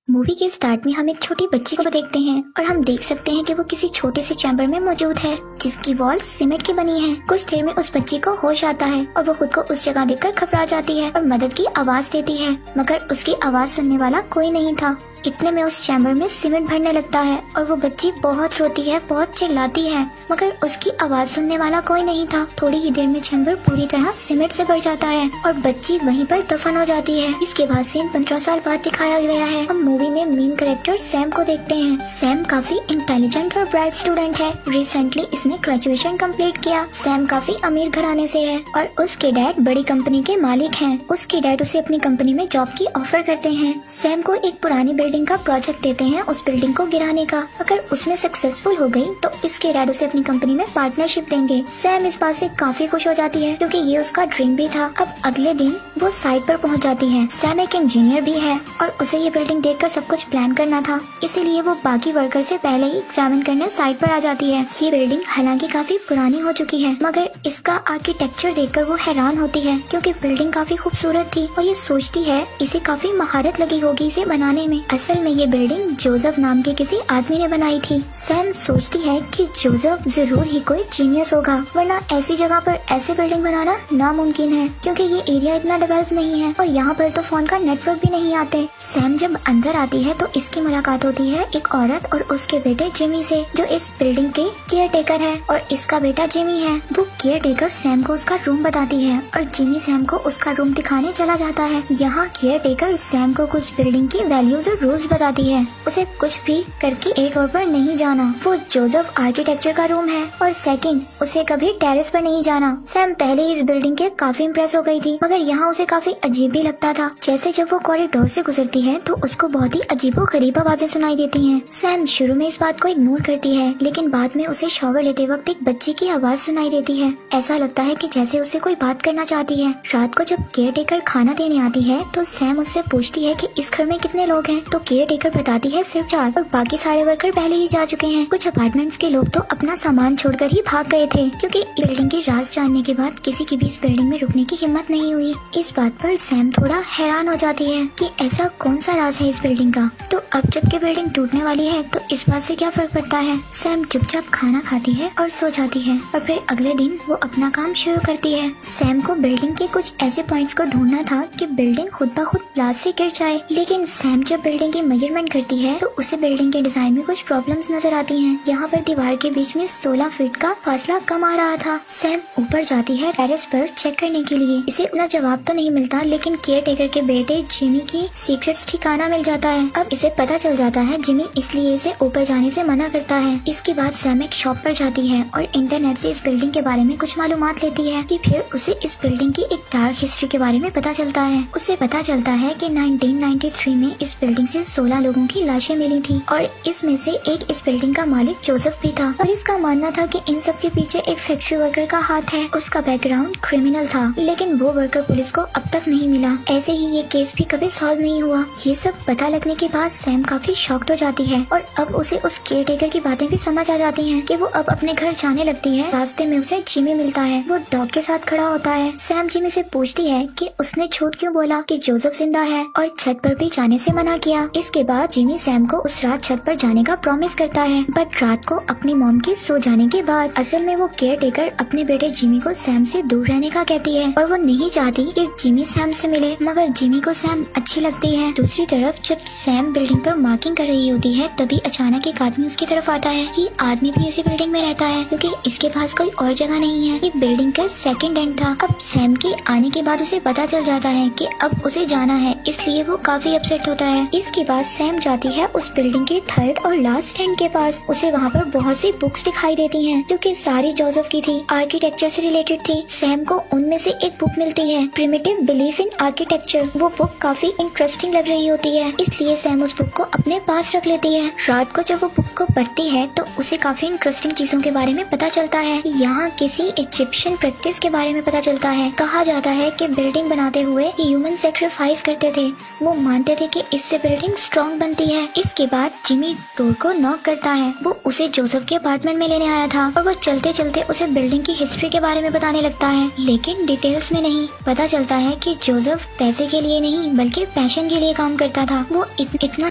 Movie के start में हम एक छोटी बच्ची को देखते हैं और हम देख सकते हैं कि वो किसी छोटे से चैम्बर में मौजूद है जिसकी वॉल सीमेंट की बनी है। कुछ देर में उस बच्ची को होश आता है और वो खुद को उस जगह देखकर घबरा जाती है और मदद की आवाज देती है, मगर उसकी आवाज सुनने वाला कोई नहीं था। इतने में उस चैम्बर में सीमेंट भरने लगता है और वो बच्ची बहुत रोती है, बहुत चिल्लाती है, मगर उसकी आवाज सुनने वाला कोई नहीं था। थोड़ी ही देर में चैम्बर पूरी तरह सीमेंट से भर जाता है और बच्ची वहीं पर दफन हो जाती है। इसके बाद सीन 15 साल बाद दिखाया गया है। हम मूवी में मेन कैरेक्टर सैम को देखते हैं। सैम काफी इंटेलिजेंट और ब्राइट स्टूडेंट है। रिसेंटली इसने ग्रेजुएशन कंप्लीट किया। सैम काफी अमीर घराने से है और उसके डैड बड़ी कंपनी के मालिक हैं। उसके डैड उसे अपनी कंपनी में जॉब की ऑफर करते हैं। सैम को एक पुरानी बिल्डिंग का प्रोजेक्ट देते हैं उस बिल्डिंग को गिराने का। अगर उसमें सक्सेसफुल हो गई तो इसके डैड उसे अपनी कंपनी में पार्टनरशिप देंगे। सैम इस बात से काफी खुश हो जाती है क्योंकि ये उसका ड्रीम भी था। अब अगले दिन वो साइट पर पहुंच जाती है। सैम एक इंजीनियर भी है और उसे ये बिल्डिंग देखकर सब कुछ प्लान करना था, इसीलिए वो बाकी वर्कर से पहले ही एग्जामिन करने साइट पर आ जाती है। ये बिल्डिंग हालांकि काफी पुरानी हो चुकी है, मगर इसका आर्किटेक्चर देखकर वो हैरान होती है क्योंकि बिल्डिंग काफी खूबसूरत थी और ये सोचती है इसे काफी महारत लगी होगी इसे बनाने में। असल में ये बिल्डिंग जोसेफ नाम के किसी आदमी ने बनाई थी। सैम सोचती है कि जोसेफ जरूर ही कोई जीनियस होगा, वरना ऐसी जगह पर ऐसे बिल्डिंग बनाना नामुमकिन है क्योंकि ये एरिया इतना डेवलप नहीं है और यहाँ पर तो फोन का नेटवर्क भी नहीं आते। सैम जब अंदर आती है तो इसकी मुलाकात होती है एक औरत और उसके बेटे जिमी से, जो इस बिल्डिंग के केयर टेकर है और इसका बेटा जिमी है। वो केयर टेकर सैम को उसका रूम बताती है और जिमी सैम को उसका रूम दिखाने चला जाता है। यहाँ केयर टेकर सैम को कुछ बिल्डिंग की वैल्यूज और रूल्स बताती है। उसे कुछ भी करके एक फ्लोर पर नहीं जाना, वो जोसेफ आर्किटेक्चर का रूम है, और सेकंड उसे कभी टेरेस पर नहीं जाना। सैम पहले इस बिल्डिंग के काफी इम्प्रेस हो गई थी, मगर यहाँ उसे काफी अजीब भी लगता था। जैसे जब वो कॉरिडोर से गुजरती है तो उसको बहुत ही अजीबोगरीब आवाजें सुनाई देती हैं। सैम शुरू में इस बात को इग्नोर करती है, लेकिन बाद में उसे शॉवर लेते वक्त एक बच्ची की आवाज सुनाई देती है। ऐसा लगता है कि जैसे उससे कोई बात करना चाहती है। रात को जब केयर टेकर खाना देने आती है तो सैम उससे पूछती है कि इस घर में कितने लोग हैं, तो केयर टेकर बताती है सिर्फ 4 और बाकी सारे वर्कर पहले ही जा चुके हैं। कुछ अपार्टमेंट्स के लोग तो अपना सामान छोड़कर ही भाग गए थे क्योंकि बिल्डिंग की राज जानने के बाद किसी की भी इस बिल्डिंग में रुकने की हिम्मत नहीं हुई। इस बात पर सैम थोड़ा हैरान हो जाती है कि ऐसा कौन सा राज है इस बिल्डिंग का। तो अब जबकि बिल्डिंग टूटने वाली है तो इस बात से क्या फर्क पड़ता है। सैम चुपचाप खाना खाती है और सो जाती है और फिर अगले दिन वो अपना काम शुरू करती है। सैम को बिल्डिंग के कुछ ऐसे पॉइंट्स को ढूंढना था कि बिल्डिंग खुद ब खुद प्लास से गिर जाए, लेकिन सैम जब बिल्डिंग की मेजरमेंट करती है तो उसे बिल्डिंग के डिजाइन में कुछ प्रॉब्लम्स नजर आती हैं। यहाँ पर दीवार के बीच में 16 फीट का फासला कम आ रहा था। सैम ऊपर जाती है टेरेस पर चेक करने के लिए। इसे इतना जवाब तो नहीं मिलता, लेकिन केयर टेकर के बेटे जिमी की सीक्रेट्स ठिकाना मिल जाता है। अब इसे पता चल जाता है जिमी इसलिए इसे ऊपर जाने से मना करता है। इसके बाद सैम एक शॉप पर जाती है और इंटरनेट से इस बिल्डिंग के बारे में कुछ मालूमात लेती है कि फिर उसे इस बिल्डिंग की एक डार्क हिस्ट्री के बारे में पता चलता है। उसे पता चलता है कि 1993 में इस बिल्डिंग से 16 लोगों की लाशें मिली थी और इसमें से एक इस बिल्डिंग का मालिक जोसेफ भी था और इसका मानना था कि इन सब के पीछे एक फैक्ट्री वर्कर का हाथ है। उसका बैकग्राउंड क्रिमिनल था, लेकिन वो वर्कर पुलिस को अब तक नहीं मिला। ऐसे ही ये केस भी कभी सॉल्व नहीं हुआ। ये सब पता लगने के बाद सैम काफी शॉक्ड हो जाती है और अब उसे उस केयर टेकर की बातें भी समझ आ जाती हैं कि वो अब अपने घर जाने लगती है। रास्ते में उसे जिमी मिलता है। वो डॉग के साथ खड़ा होता है। सैम जिमी से पूछती है कि उसने झूठ क्यों बोला कि जोसेफ जिंदा है और छत पर भी जाने से मना किया। इसके बाद जिमी सैम को उस रात छत पर जाने का प्रॉमिस करता है, बट रात को अपनी मॉम के सो जाने के बाद। असल में वो केयर टेकर अपने बेटे जिमी को सैम से दूर रहने का कहती है और वो नहीं चाहती कि जिमी सैम से मिले, मगर जिमी को सैम अच्छी लगती है। दूसरी तरफ जब सैम बिल्डिंग पर मार्किंग कर रही होती है तभी अचानक एक आदमी उसकी तरफ आता है। ये आदमी भी इसी बिल्डिंग में रहता है क्योंकि इसके पास कोई और जगह नहीं है। ये बिल्डिंग का सेकंड एंड था। अब सैम के आने के बाद उसे पता चल जाता है कि अब उसे जाना है, इसलिए वो काफी अपसेट होता है। इसके बाद सैम जाती है उस बिल्डिंग के थर्ड और लास्ट एंड के पास। उसे वहाँ पर बहुत सी बुक्स दिखाई देती हैं जो कि सारी जोसेफ की थी, आर्किटेक्चर से रिलेटेड थी। सैम को उनमें से एक बुक मिलती है, प्रिमिटिव बिलीफ इन आर्किटेक्चर। वो बुक काफी इंटरेस्टिंग लग रही होती है, इसलिए सैम उस बुक को अपने पास रख लेती है। रात को जब वो बुक को पढ़ती है तो उसे काफी इंटरेस्टिंग चीजों के बारे में पता चलता है। यहाँ किसी इजिप्शियन प्रैक्टिस के बारे में पता चलता है। कहा जाता है कि बिल्डिंग बनाते हुए ह्यूमन सेक्रीफाइस करते थे। वो मानते थे कि इससे बिल्डिंग स्ट्रॉन्ग बनती है। इसके बाद जिमी डोर को नॉक करता है। वो उसे जोसेफ के अपार्टमेंट में लेने आया था और वो चलते चलते उसे बिल्डिंग की हिस्ट्री के बारे में बताने लगता है, लेकिन डिटेल्स में नहीं। पता चलता है कि जोसेफ पैसे के लिए नहीं बल्कि पैशन के लिए काम करता था। वो इतना